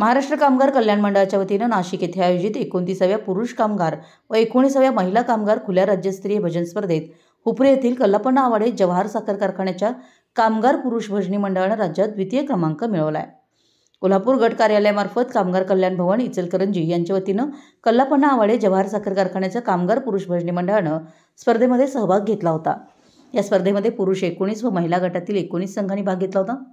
महाराष्ट्र कामगार कल्याण मंडळाच्या वतीनं नाशिक येथे आयोजित 29व्या पुरुष कामगार व 19व्या महिला कामगार खुल्या राज्यस्तरीय भजन स्पर्धेत हुपरी येथील कल्लापण्णा आवाडे जवाहर साखर कारखान्याच्या कामगार पुरुष भजनी मंडळानं राज्यात द्वितीय क्रमांक मिळवलाय। कोल्हापूर गट कार्यालयामार्फत कामगार कल्याण भवन इचलकरंजी यांच्या वतीनं कल्लापण्णा आवाडे जवाहर साखर कारखान्याच्या कामगार पुरुष भजनी मंडळानं स्पर्धेमध्ये सहभाग घेतला होता। या स्पर्धेमध्ये पुरुष 19 व महिला गटातील 19 संघांनी भाग घेतला होता।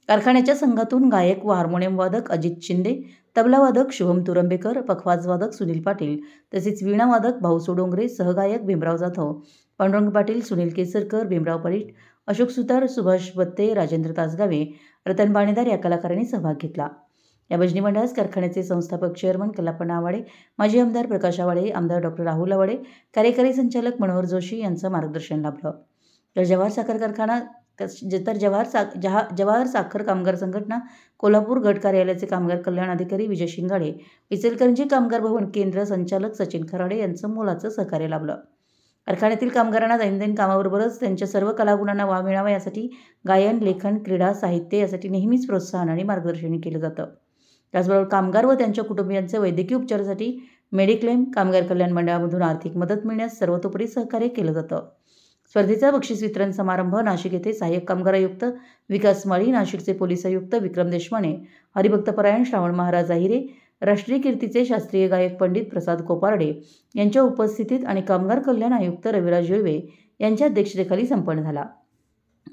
कारखान्याच्या संघातून गायक व हार्मोनियम वादक अजित शिंदे, तबला वादक शुभम तुरंबेकर, पखवाज वादक सुनील पाटील, तसेच वीणा वादक भाऊसो डोंगरे, सहगायक भीमराव जाधव, पांडुरंग पाटील, सुनील केसरकर, भीमराव परीट, अशोक सुतार, सुभाष बत्ते, राजेंद्र तासगावे, रतन बाणेदार या कलाकारांनी सहभाग घेतला। या भजनी मंडळास कारखान्याचे संस्थापक चेअरमन कल्लापण्णा आवाडे, माजी आमदार प्रकाश आवाडे, आमदार डॉ. राहुल आवाडे, कार्यकारी संचालक मनोहर जोशी यांचं मार्गदर्शन लाभलं। तर जवाहर साखर कामगार संघटना कोल्हापूर गट कार्यालयाचे कामगार कल्याण अधिकारी विजय शिंगाडे, इचलकरंजी कामगार भवन केंद्र संचालक सचिन खराडे यांचं मोलाचं सहकार्य लाभलं। कारखान्यातील कामगारांना दैनंदिन कामाबरोबरच त्यांच्या सर्व कलागुणांना वाव मिळावा यासाठी गायन, लेखन, क्रीडा, साहित्य यासाठी नेहमीच प्रोत्साहन आणि मार्गदर्शन केलं जातं। त्याचबरोबर कामगार व त्यांच्या कुटुंबियांचे वैद्यकीय उपचारासाठी मेडिक्लेम, कामगार कल्याण मंडळामधून आर्थिक मदत मिळण्यास सर्वतोपरी सहकार्य केलं जातं। स्पर्धेचा बक्षीस वितरण समारंभ नाशिक येथे सहाय्यक कामगार आयुक्त विकास माळी, नाशिकचे पोलीस आयुक्त विक्रम देशमाने, हरिभक्तपरायण श्रावण महाराज आहिरे, राष्ट्रीय कीर्तीचे शास्त्रीय गायक पंडित प्रसाद कोपारडे यांच्या उपस्थितीत आणि कामगार कल्याण आयुक्त रविराज येळवे यांच्या अध्यक्षतेखाली संपन्न झाला।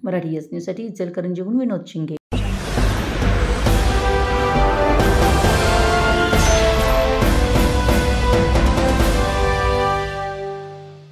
मराठी एस न्यूजसाठी इचलकरंजीहून विनोद शिंगे।